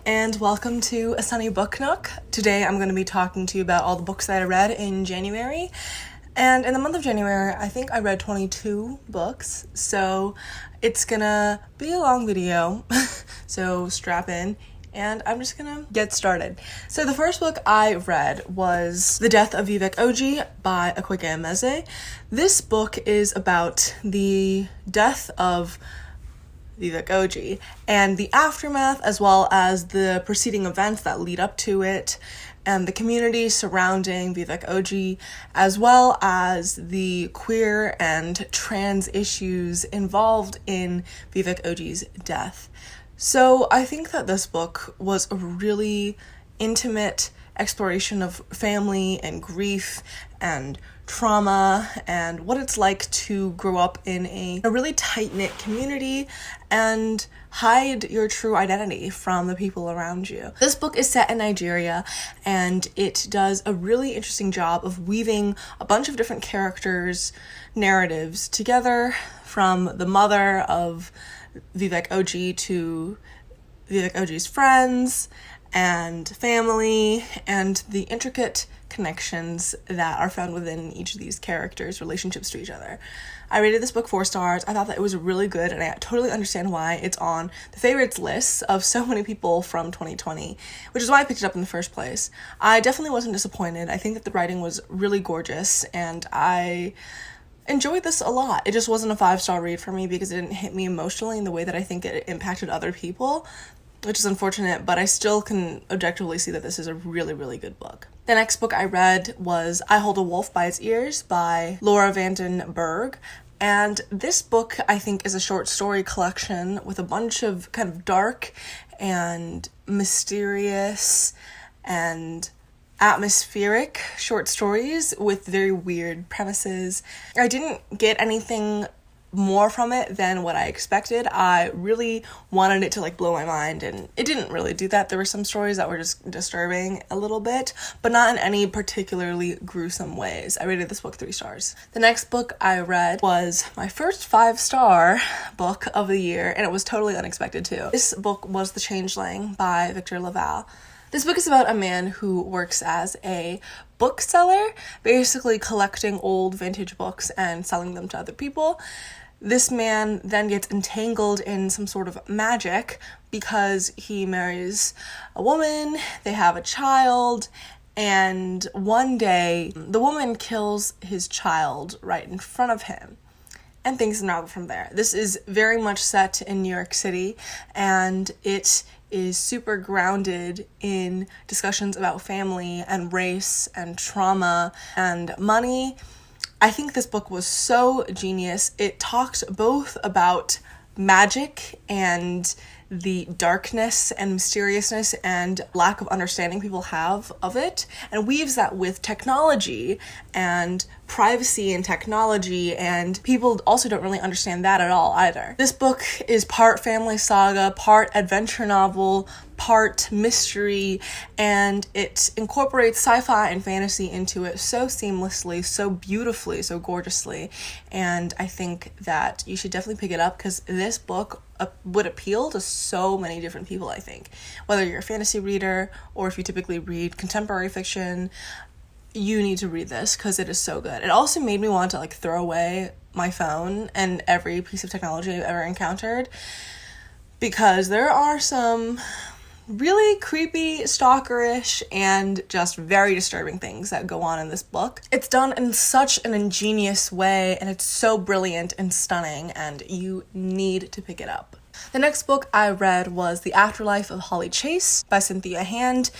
and welcome to A Sunny Book Nook. Today I'm going to be talking to you about all the books that I read in January. And in the month of January, I think I read 22 books, so it's gonna be a long video, so strap in, and I'm just gonna get started. So the first book I read was The Death of Vivek Oge by Akwaeke Emeze. This book is about the death of Vivek Oge and the aftermath, as well as the preceding events that lead up to it, and the community surrounding Vivek Oge, as well as the queer and trans issues involved in Vivek Oge's death. So I think that this book was a really intimate exploration of family and grief and trauma and what it's like to grow up in a really tight-knit community and hide your true identity from the people around you. This book is set in Nigeria, and it does a really interesting job of weaving a bunch of different characters' narratives together, from the mother of Vivek Oge to Vivek Oge's friends and family, and the intricate connections that are found within each of these characters' relationships to each other. I rated this book 4 stars. I thought that it was really good, and I totally understand why it's on the favorites lists of so many people from 2020, which is why I picked it up in the first place. I definitely wasn't disappointed. I think that the writing was really gorgeous, and I enjoyed this a lot. It just wasn't a 5-star read for me because it didn't hit me emotionally in the way that I think it impacted other people, which is unfortunate, but I still can objectively see that this is a really, really good book. The next book I read was I Hold a Wolf by Its Ears by Laura Vanden Berg. And this book, I think, is a short story collection with a bunch of kind of dark and mysterious and atmospheric short stories with very weird premises. I didn't get anything more from it than what I expected. I really wanted it to blow my mind, and it didn't really do that. There were some stories that were just disturbing a little bit, but not in any particularly gruesome ways. I rated this book 3 stars. The next book I read was my first 5-star book of the year, and it was totally unexpected too. This book was The Changeling by Victor Laval. This book is about a man who works as a bookseller, basically collecting old vintage books and selling them to other people. This man then gets entangled in some sort of magic because he marries a woman, they have a child, and one day the woman kills his child right in front of him. And things unravel from there. This is very much set in New York City, and it is super grounded in discussions about family and race and trauma and money. I think this book was so genius. It talked both about magic and the darkness and mysteriousness and lack of understanding people have of it, and weaves that with technology and privacy and technology, and people also don't really understand that at all either. This book is part family saga, part adventure novel, part mystery, and it incorporates sci-fi and fantasy into it so seamlessly, so beautifully, so gorgeously, and I think that you should definitely pick it up because this book would appeal to so many different people, I think. Whether you're a fantasy reader or if you typically read contemporary fiction, you need to read this because it is so good. It also made me want to throw away my phone and every piece of technology I've ever encountered, because there are some really creepy, stalkerish, and just very disturbing things that go on in this book. It's done in such an ingenious way, and it's so brilliant and stunning, and you need to pick it up. The next book I read was The Afterlife of Holly Chase by Cynthia Hand.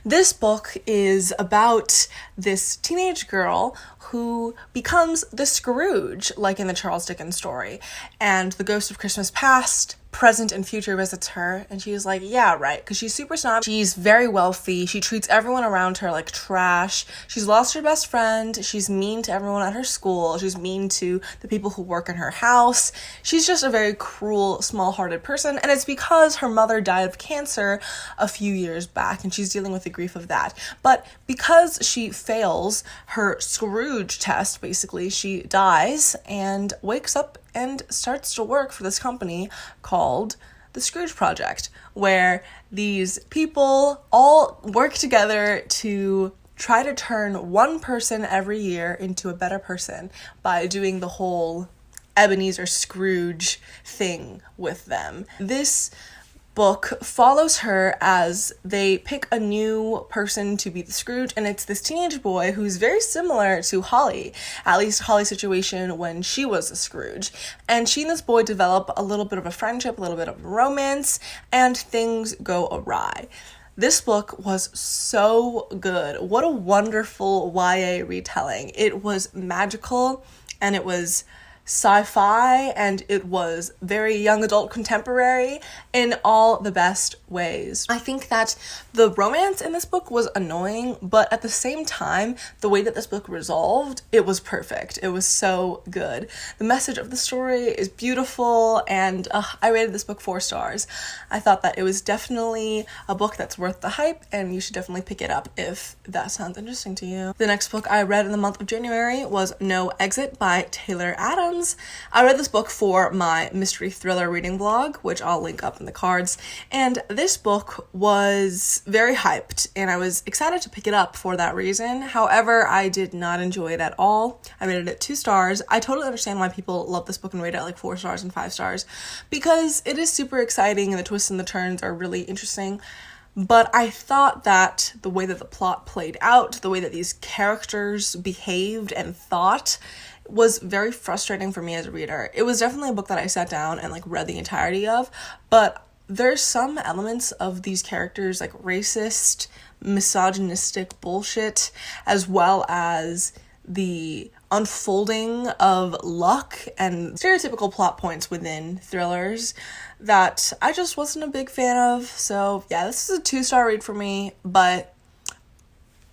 This book is about this teenage girl who becomes the Scrooge, like in the Charles Dickens story, and the ghost of Christmas past, present, and future visits her, and she's like, yeah, right, because she's super snobby, she's very wealthy, she treats everyone around her like trash, she's lost her best friend, she's mean to everyone at her school, she's mean to the people who work in her house, she's just a very cruel, small-hearted person, and it's because her mother died of cancer a few years back, and she's dealing with the grief of that. But because she fails her Scrooge test, basically, she dies and wakes up and starts to work for this company called the Scrooge Project, where these people all work together to try to turn one person every year into a better person by doing the whole Ebenezer Scrooge thing with them. This book follows her as they pick a new person to be the Scrooge, and it's this teenage boy who's very similar to Holly, at least Holly's situation when she was a Scrooge. And she and this boy develop a little bit of a friendship, a little bit of a romance, and things go awry. This book was so good. What a wonderful YA retelling. It was magical, and it was sci-fi, and it was very young adult contemporary in all the best ways. I think that the romance in this book was annoying, but at the same time, the way that this book resolved, it was perfect. It was so good. The message of the story is beautiful, and I rated this book 4 stars. I thought that it was definitely a book that's worth the hype, and you should definitely pick it up if that sounds interesting to you. The next book I read in the month of January was No Exit by Taylor Adams. I read this book for my mystery thriller reading blog, which I'll link up in the cards, and this book was very hyped, and I was excited to pick it up for that reason. However, I did not enjoy it at all. I rated it 2 stars. I totally understand why people love this book and rate it like 4 stars and 5 stars, because it is super exciting and the twists and the turns are really interesting. But I thought that the way that the plot played out, the way that these characters behaved and thought, was very frustrating for me as a reader. It was definitely a book that I sat down and like read the entirety of, but there's some elements of these characters like racist, misogynistic bullshit, as well as the unfolding of luck and stereotypical plot points within thrillers that I just wasn't a big fan of. So yeah, this is a 2-star read for me, but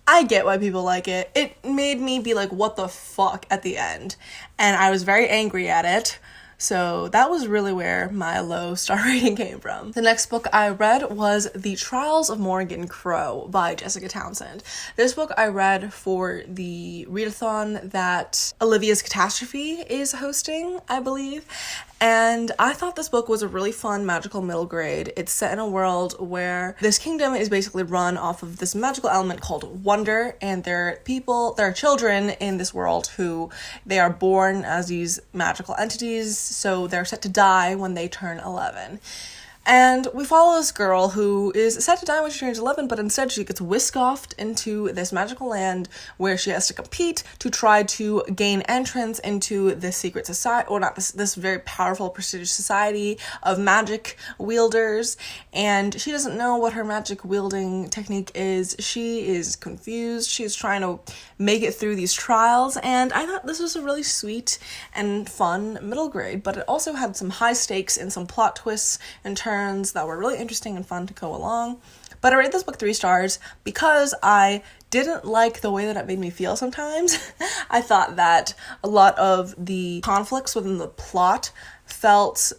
I get why people like it. It made me be like, what the fuck at the end? And I was very angry at it. So that was really where my low star rating came from. The next book I read was The Trials of Morrigan Crow by Jessica Townsend. This book I read for the readathon that Olivia's Catastrophe is hosting, I believe. And I thought this book was a really fun magical middle grade. It's set in a world where this kingdom is basically run off of this magical element called wonder, and there are children in this world who they are born as these magical entities, so they're set to die when they turn 11. And we follow this girl who is set to die when she turns 11, but instead she gets whisked off into this magical land where she has to compete to try to gain entrance into this secret society, or not this very powerful, prestigious society of magic wielders. And she doesn't know what her magic wielding technique is. She is confused. She's trying to make it through these trials, and I thought this was a really sweet and fun middle grade, but it also had some high stakes and some plot twists and turns that were really interesting and fun to go along. But I rated this book 3 stars because I didn't like the way that it made me feel sometimes. I thought that a lot of the conflicts within the plot felt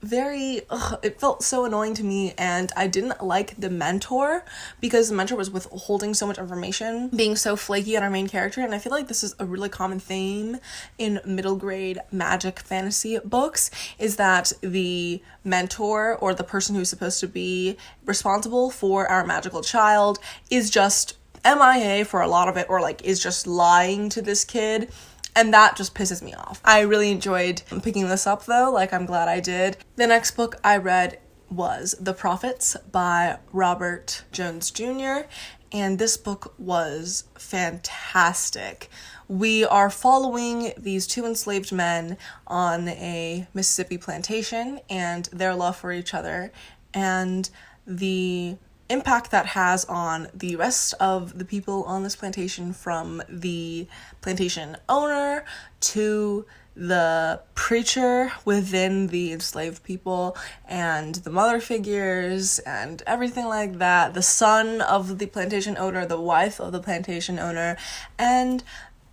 it felt so annoying to me, and I didn't like the mentor because the mentor was withholding so much information, being so flaky on our main character. And I feel like this is a really common theme in middle grade magic fantasy books, is that the mentor, or the person who's supposed to be responsible for our magical child, is just MIA for a lot of it, or like is just lying to this kid. And that just pisses me off. I really enjoyed picking this up though, like I'm glad I did. The next book I read was The Prophets by Robert Jones Jr., and this book was fantastic. We are following these 2 enslaved men on a Mississippi plantation and their love for each other, and the impact that has on the rest of the people on this plantation, from the plantation owner to the preacher within the enslaved people and the mother figures and everything like that, the son of the plantation owner, the wife of the plantation owner, and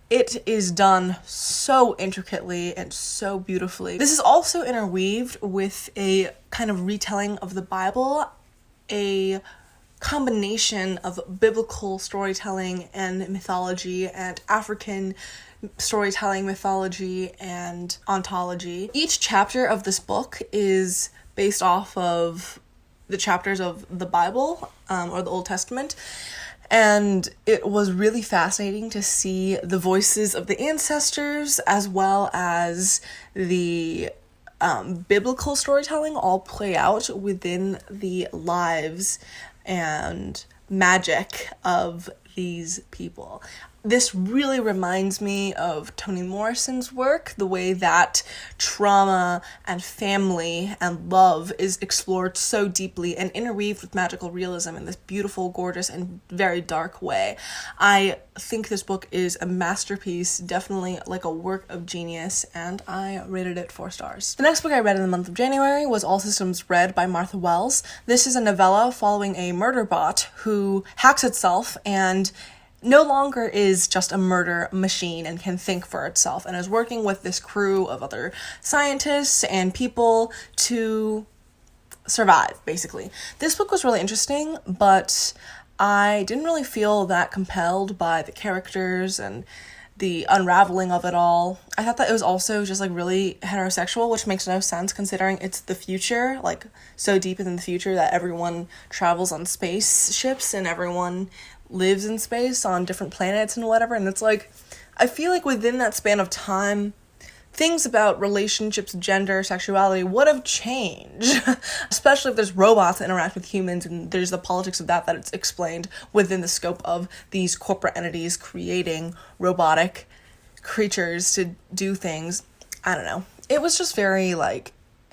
it is done so intricately and so beautifully. This is also interweaved with a kind of retelling of the Bible, a combination of biblical storytelling and mythology and African storytelling, mythology, and ontology. Each chapter of this book is based off of the chapters of the Bible, or the Old Testament. And it was really fascinating to see the voices of the ancestors as well as the biblical storytelling all play out within the lives and magic of these people. This really reminds me of Toni Morrison's work, the way that trauma and family and love is explored so deeply and interweaved with magical realism in this beautiful, gorgeous, and very dark way. I think this book is a masterpiece, definitely like a work of genius, and I rated it 4 stars. The next book I read in the month of January was All Systems Red by Martha Wells. This is a novella following a murder bot who hacks itself and no longer is just a murder machine and can think for itself, and is working with this crew of other scientists and people to survive, basically. This book was really interesting, but I didn't really feel that compelled by the characters and the unraveling of it all. I thought that it was also just like really heterosexual, which makes no sense considering it's the future, like so deep in the future that everyone travels on spaceships and everyone lives in space on different planets and whatever. And it's like, I feel like within that span of time, things about relationships, gender, sexuality would have changed, especially if there's robots that interact with humans and there's the politics of that it's explained within the scope of these corporate entities creating robotic creatures to do things. I don't know. It was just very like,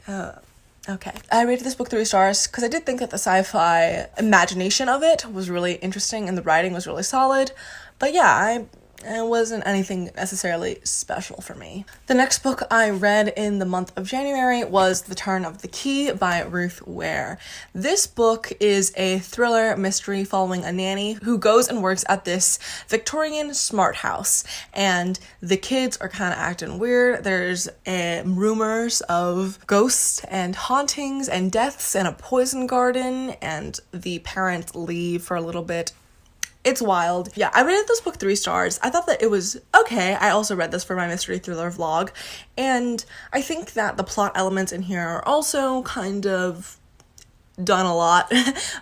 okay. I rated this book 3 stars because I did think that the sci-fi imagination of it was really interesting and the writing was really solid. But yeah, it wasn't anything necessarily special for me. The next book I read in the month of January was The Turn of the Key by Ruth Ware. This book is a thriller mystery following a nanny who goes and works at this Victorian smart house, and the kids are kind of acting weird. There's rumors of ghosts and hauntings and deaths and a poison garden, and the parents leave for a little bit. It's wild. Yeah, I rated this book 3 stars. I thought that it was okay. I also read this for my mystery thriller vlog, and I think that the plot elements in here are also kind of done a lot,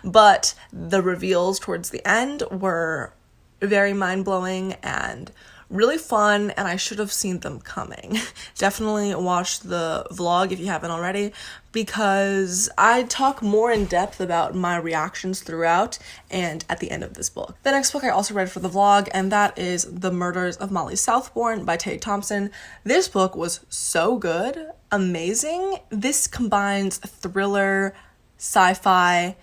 but the reveals towards the end were very mind-blowing and really fun, and I should have seen them coming. Definitely watch the vlog if you haven't already, because I talk more in depth about my reactions throughout and at the end of this book. The next book I also read for the vlog, and that is The Murders of Molly Southbourne by Tay Thompson. This book was so good, amazing. This combines thriller, sci-fi,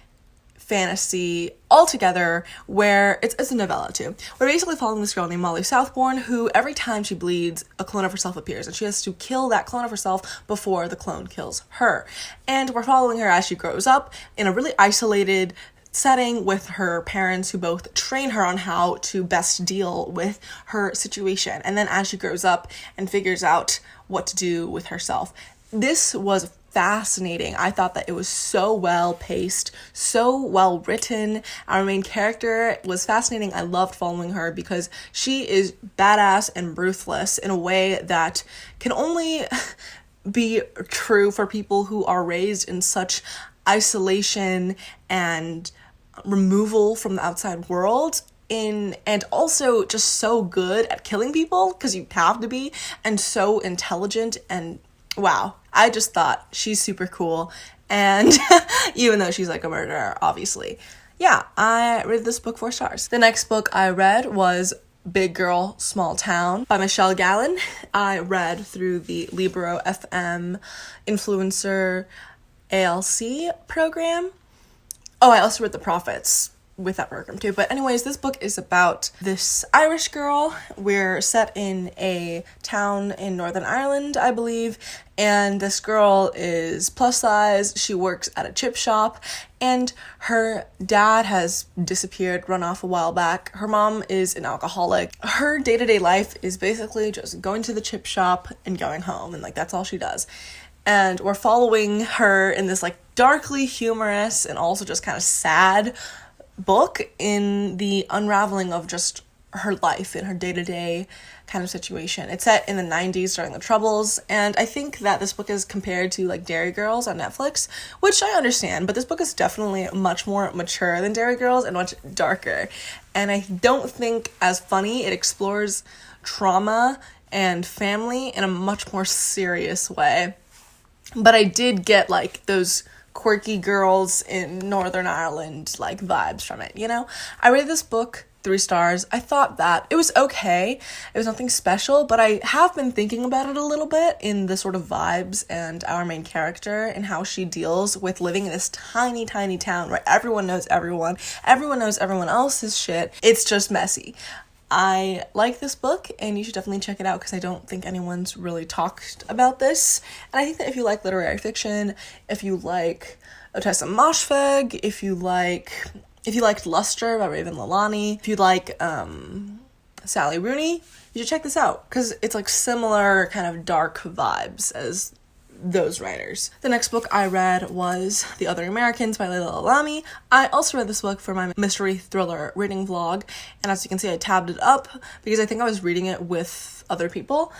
fantasy all together, where it's a novella too. We're basically following this girl named Molly Southbourne who every time she bleeds, a clone of herself appears, and she has to kill that clone of herself before the clone kills her. And we're following her as she grows up in a really isolated setting with her parents who both train her on how to best deal with her situation. And then as she grows up and figures out what to do with herself. This was fascinating. I thought that it was so well paced, so well written. Our main character was fascinating. I loved following her because she is badass and ruthless in a way that can only be true for people who are raised in such isolation and removal from the outside world. And also just so good at killing people, because you have to be, and so intelligent, and wow, I just thought she's super cool. And even though she's like a murderer, obviously. Yeah, I read this book 4 stars. The next book I read was Big Girl, Small Town by Michelle Gallen. I read through the Libro FM Influencer ALC program. Oh, I also read The Prophets with that program too. But anyways, this book is about this Irish girl. We're set in a town in Northern Ireland, I believe, and this girl is plus size. She works at a chip shop, and her dad has disappeared, run off a while back. Her mom is an alcoholic. Her day-to-day life is basically just going to the chip shop and going home, and like that's all she does. And we're following her in this like darkly humorous and also just kind of sad book in the unraveling of just her life and her day-to-day kind of situation. It's set in the 90s during the Troubles, and I think that this book is compared to like Dairy Girls on Netflix, which I understand, but this book is definitely much more mature than Dairy Girls and much darker. And I don't think as funny. It explores trauma and family in a much more serious way. But I did get like those quirky girls in Northern Ireland like vibes from it, you know? I rated this book 3 stars. I thought that it was okay. It was nothing special, but I have been thinking about it a little bit in the sort of vibes and our main character and how she deals with living in this tiny, tiny town where everyone knows everyone knows everyone else's shit. It's just messy. I like this book, and you should definitely check it out because I don't think anyone's really talked about this. And I think that if you like literary fiction, if you like Otessa Moshfegh, if you liked Luster by Raven Lalani, if you like Sally Rooney, you should check this out because it's like similar kind of dark vibes as those writers. The next book I read was The Other Americans by Layla Alami. I also read this book for my mystery thriller reading vlog, and as you can see I tabbed it up because I think I was reading it with other people,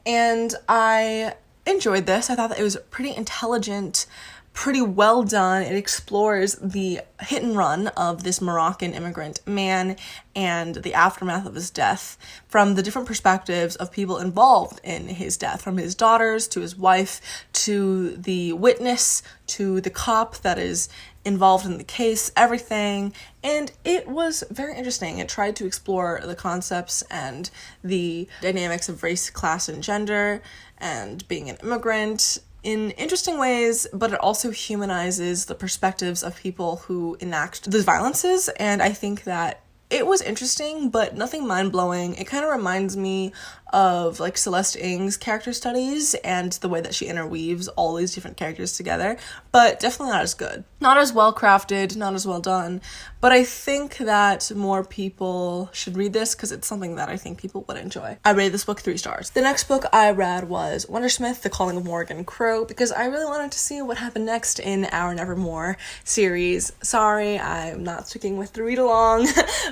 and I enjoyed this. I thought that it was pretty intelligent, pretty well done. It explores the hit and run of this Moroccan immigrant man and the aftermath of his death from the different perspectives of people involved in his death, from his daughters to his wife to the witness to the cop that is involved in the case, everything. And it was very interesting. It tried to explore the concepts and the dynamics of race, class, and gender and being an immigrant in interesting ways, but it also humanizes the perspectives of people who enact those violences, and I think that it was interesting, but nothing mind-blowing. It kind of reminds me of like Celeste Ng's character studies and the way that she interweaves all these different characters together, but definitely not as good. Not as well crafted, not as well done, but I think that more people should read this because it's something that I think people would enjoy. I rated this book 3 stars. The next book I read was Wondersmith, The Calling of Morrigan Crow, because I really wanted to see what happened next in our Nevermore series. Sorry, I'm not sticking with the read-along,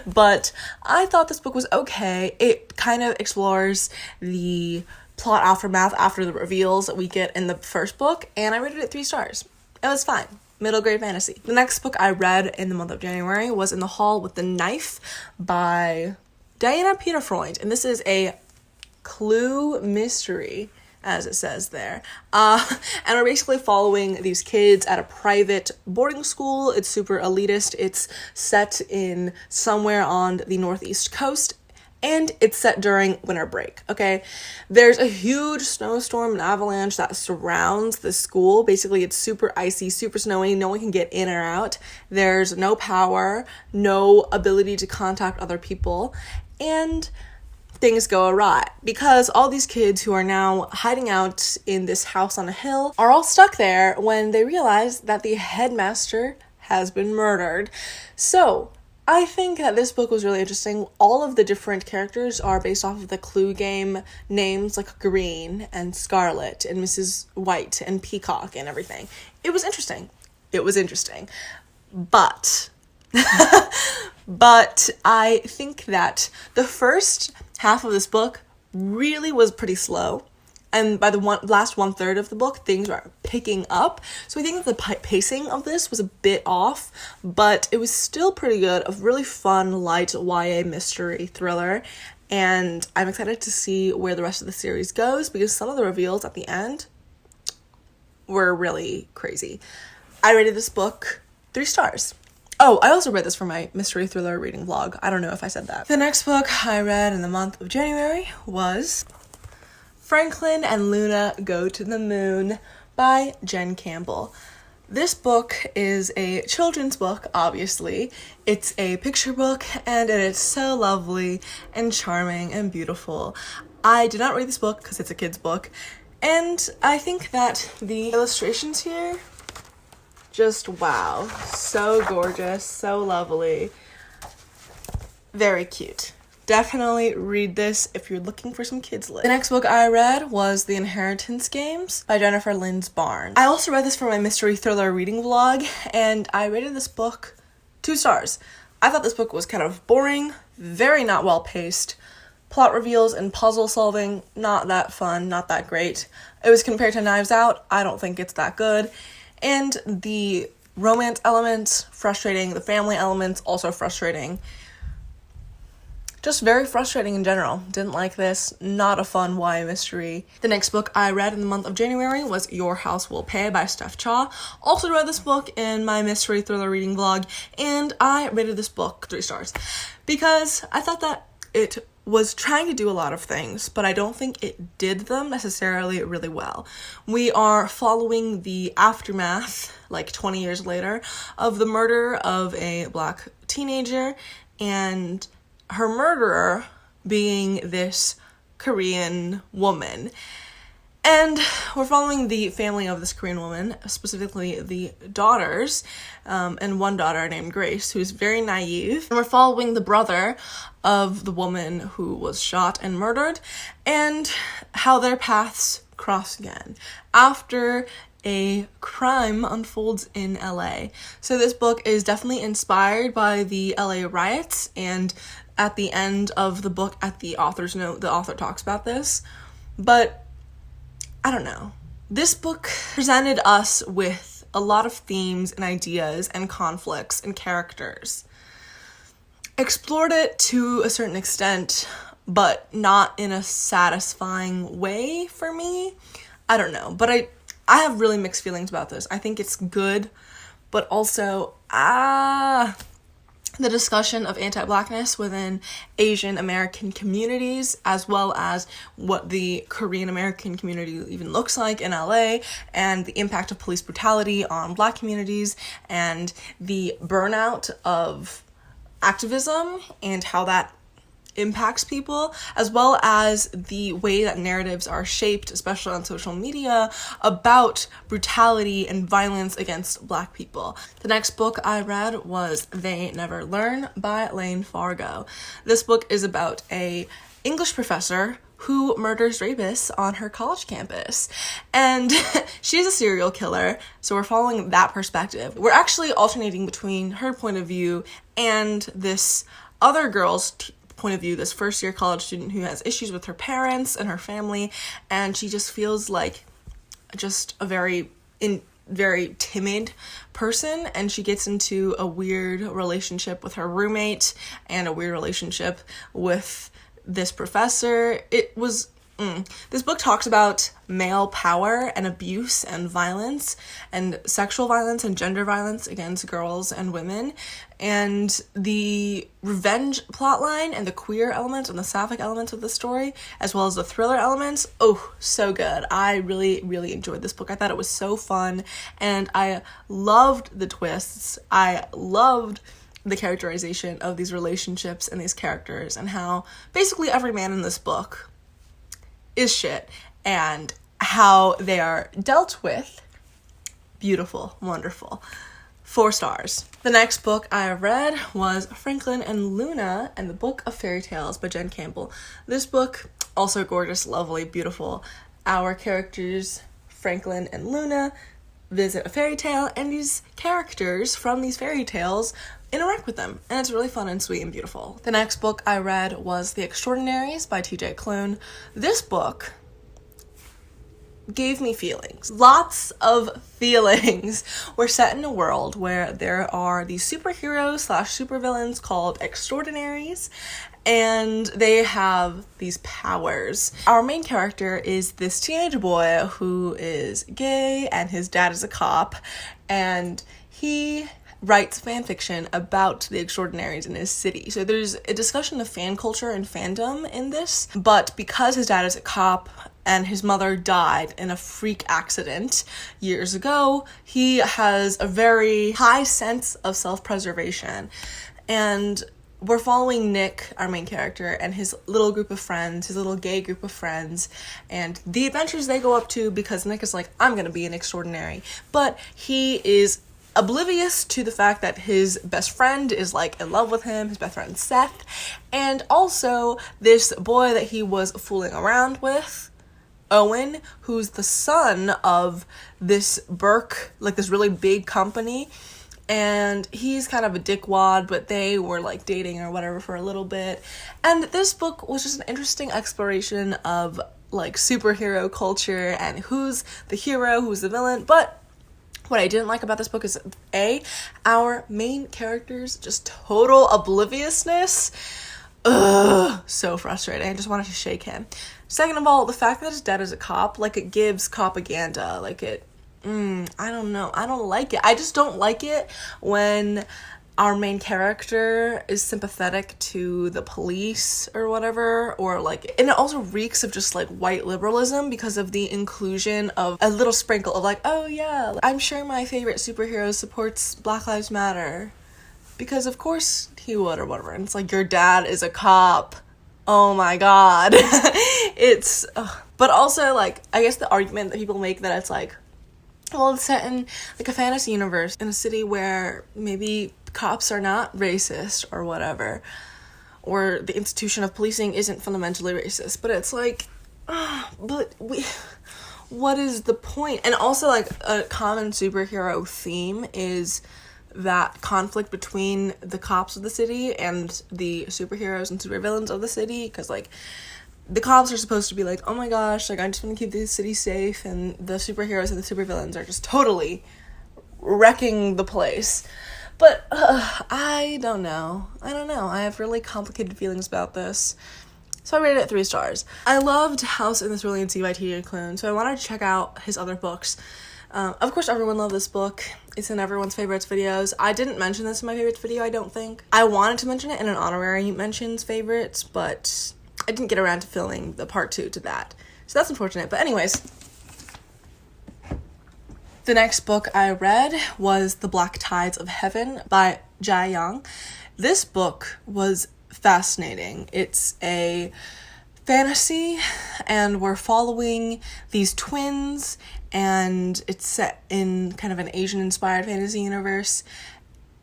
but I thought this book was okay. It kind of explores the plot aftermath after the reveals that we get in the first book, and I rated it 3 stars. It was fine. Middle grade fantasy. The next book I read in the month of January was In the Hall with the Knife by Diana Peter Freund, and this is a clue mystery, as it says there. And we're basically following these kids at a private boarding school. It's super elitist. It's set in somewhere on the northeast coast, and it's set during winter break, okay? There's a huge snowstorm and avalanche that surrounds the school. Basically, it's super icy, super snowy. No one can get in or out. There's no power, no ability to contact other people, and things go awry because all these kids who are now hiding out in this house on a hill are all stuck there when they realize that the headmaster has been murdered. So I think that this book was really interesting. All of the different characters are based off of the Clue game names, like Green and Scarlet and Mrs. White and Peacock and everything. It was interesting. But but I think that the first half of this book really was pretty slow. And by the last 1/3 of the book, things were picking up. So I think that the pacing of this was a bit off, but it was still pretty good. A really fun, light YA mystery thriller. And I'm excited to see where the rest of the series goes because some of the reveals at the end were really crazy. I rated this book 3 stars. Oh, I also read this for my mystery thriller reading vlog. I don't know if I said that. The next book I read in the month of January was Franklin and Luna Go to the Moon by Jen Campbell. This book is a children's book, obviously. It's a picture book, and it is so lovely and charming and beautiful. I did not read this book because it's a kid's book, and I think that the illustrations here, just wow. So gorgeous, so lovely. Very cute. Definitely read this if you're looking for some kids lit. The next book I read was The Inheritance Games by Jennifer Lynns Barnes. I also read this for my mystery thriller reading vlog, and I rated this book 2 stars. I thought this book was kind of boring, very not well paced. Plot reveals and puzzle solving, not that fun, not that great. It was compared to Knives Out, I don't think it's that good. And the romance elements, frustrating. The family elements, also frustrating. Just very frustrating in general. Didn't like this. Not a fun YA mystery. The next book I read in the month of January was Your House Will Pay by Steph Cha. Also read this book in my mystery thriller reading vlog, and I rated this book 3 stars because I thought that it was trying to do a lot of things, but I don't think it did them necessarily really well. We are following the aftermath, like 20 years later, of the murder of a Black teenager, and her murderer being this Korean woman. And we're following the family of this Korean woman, specifically the daughters, and one daughter named Grace, who's very naive. And we're following the brother of the woman who was shot and murdered, and how their paths cross again after a crime unfolds in LA. So this book is definitely inspired by the LA riots, and at the end of the book, at the author's note, the author talks about this. But I don't know. This book presented us with a lot of themes and ideas and conflicts and characters. Explored it to a certain extent, but not in a satisfying way for me. I don't know. But I have really mixed feelings about this. I think it's good, but also, the discussion of anti-Blackness within Asian American communities, as well as what the Korean American community even looks like in LA, and the impact of police brutality on Black communities, and the burnout of activism and how that impacts people, as well as the way that narratives are shaped, especially on social media, about brutality and violence against Black people. The next book I read was They Never Learn by Lane Fargo. This book is about a English professor who murders rapists on her college campus. And she's a serial killer, so we're following that perspective. We're actually alternating between her point of view and this other girl's point of view, this first-year college student who has issues with her parents and her family, and she just feels like just a very timid person, and she gets into a weird relationship with her roommate and a weird relationship with this professor. This book talks about male power and abuse and violence and sexual violence and gender violence against girls and women, and the revenge plotline and the queer elements and the sapphic elements of the story, as well as the thriller elements. Oh, so good. I really, really enjoyed this book. I thought it was so fun, and I loved the twists. I loved the characterization of these relationships and these characters, and how basically every man in this book is shit, and how they are dealt with. Beautiful, wonderful. 4 stars. The next book I read was Franklin and Luna and the Book of Fairy Tales by Jen Campbell. This book, also gorgeous, lovely, beautiful. Our characters, Franklin and Luna, visit a fairy tale, and these characters from these fairy tales interact with them, and it's really fun and sweet and beautiful. The next book I read was The Extraordinaries by TJ Klune. This book gave me feelings. Lots of feelings. We're set in a world where there are these superheroes / supervillains called Extraordinaries, and they have these powers. Our main character is this teenage boy who is gay, and his dad is a cop, and he writes fan fiction about the Extraordinaries in his city. So there's a discussion of fan culture and fandom in this, but because his dad is a cop and his mother died in a freak accident years ago, he has a very high sense of self-preservation. And we're following Nick, our main character, and his little group of friends, his little gay group of friends, and the adventures they go up to, because Nick is like, I'm gonna be an extraordinary. But he is oblivious to the fact that his best friend is like in love with him, his best friend Seth, and also this boy that he was fooling around with, Owen, who's the son of this Burke, like this really big company, and he's kind of a dickwad, but they were like dating or whatever for a little bit. And this book was just an interesting exploration of like superhero culture and who's the hero, who's the villain. But what I didn't like about this book is our main character's just total obliviousness. Ugh, so frustrating. I just wanted to shake him. Second of all, the fact that his dad is a cop, like, it gives propaganda. Like, I don't know. I don't like it. I just don't like it when our main character is sympathetic to the police or whatever, or like, and it also reeks of just like white liberalism because of the inclusion of a little sprinkle of like, oh yeah, I'm sure my favorite superhero supports Black Lives Matter because of course he would or whatever. And it's like, your dad is a cop. Oh my god. But also, like, I guess the argument that people make that it's like, well, it's set in like a fantasy universe in a city where maybe cops are not racist or whatever, or the institution of policing isn't fundamentally racist. But it's like, what is the point? And also, like, a common superhero theme is that conflict between the cops of the city and the superheroes and supervillains of the city, because like the cops are supposed to be like, oh my gosh, like, I just want to keep the city safe, and the superheroes and the supervillains are just totally wrecking the place. But I don't know. I have really complicated feelings about this. So I rated it 3 stars. I loved House in the Brilliancy by T.J. Klune, so I wanted to check out his other books. Of course, everyone loved this book. It's in everyone's favorites videos. I didn't mention this in my favorites video, I don't think. I wanted to mention it in an honorary mentions favorites, but I didn't get around to filming the part 2 to that. So that's unfortunate. But anyways, the next book I read was The Black Tides of Heaven by Jia Yang. This book was fascinating. It's a fantasy, and we're following these twins, and it's set in kind of an Asian-inspired fantasy universe.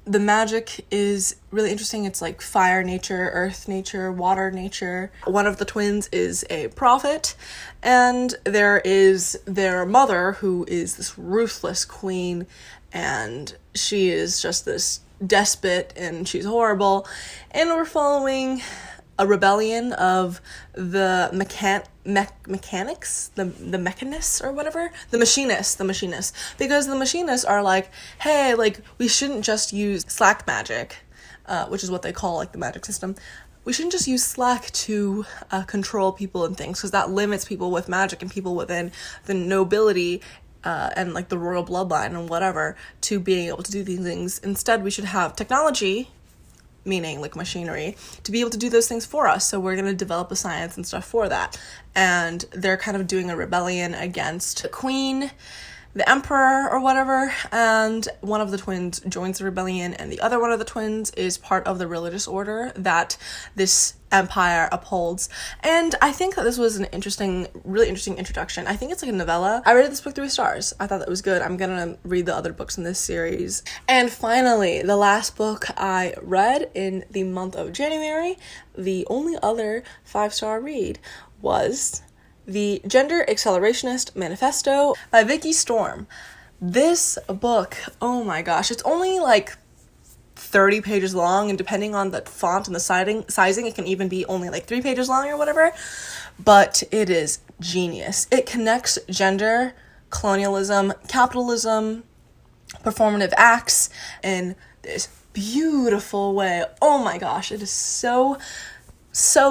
The magic is really interesting. It's like fire nature, earth nature, water nature. One of the twins is a prophet, and there is their mother, who is this ruthless queen, and she is just this despot, and she's horrible. And we're following a rebellion of the mechanics, the mechanists or whatever, the machinists, because the machinists are like, hey, like, we shouldn't just use slack magic, which is what they call like the magic system. We shouldn't just use slack to control people and things, because that limits people with magic and people within the nobility and like the royal bloodline and whatever to being able to do these things. Instead, we should have technology, meaning like machinery, to be able to do those things for us. So we're going to develop a science and stuff for that. And they're kind of doing a rebellion against the queen, the emperor or whatever, and one of the twins joins the rebellion, and the other one of the twins is part of the religious order that this empire upholds. And I think that this was an really interesting introduction. I think it's like a novella. I rated this book 3 stars. I thought that was good. I'm gonna read the other books in this series. And finally, the last book I read in the month of January, the only other 5-star read, was The Gender Accelerationist Manifesto by Vicky Storm. This book, oh my gosh, it's only like 30 pages long, and depending on the font and the sizing, it can even be only like 3 pages long or whatever, but it is genius. It connects gender, colonialism, capitalism, performative acts in this beautiful way. Oh my gosh, it is so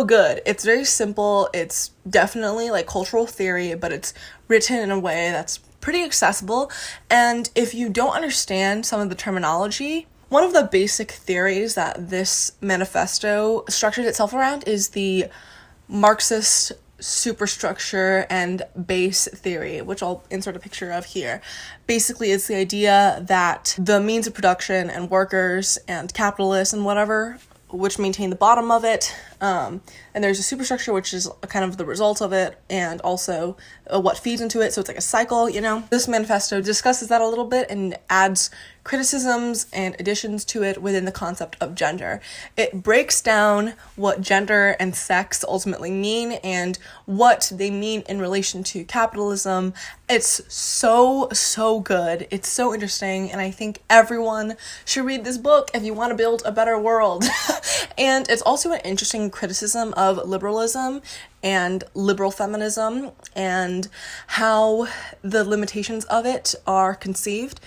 good. It's very simple. It's definitely like cultural theory, but it's written in a way that's pretty accessible. And if you don't understand some of the terminology, one of the basic theories that this manifesto structures itself around is the Marxist superstructure and base theory, which I'll insert a picture of here. Basically, it's the idea that the means of production and workers and capitalists and whatever, which maintain the bottom of it, And there's a superstructure, which is kind of the result of it, and also what feeds into it. So it's like a cycle, you know. This manifesto discusses that a little bit and adds criticisms and additions to it within the concept of gender. It breaks down what gender and sex ultimately mean and what they mean in relation to capitalism. It's so good. It's so interesting, and I think everyone should read this book if you want to build a better world. And it's also an interesting criticism of liberalism and liberal feminism and how the limitations of it are conceived.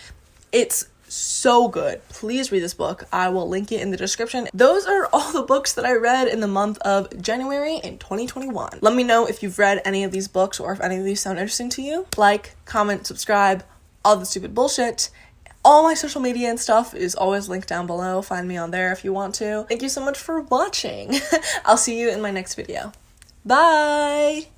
It's so good. Please read this book. I will link it in the description. Those are all the books that I read in the month of January in 2021. Let me know if you've read any of these books or if any of these sound interesting to you. Like, comment, subscribe, all the stupid bullshit. All my social media and stuff is always linked down below. Find me on there if you want to. Thank you so much for watching. I'll see you in my next video. Bye!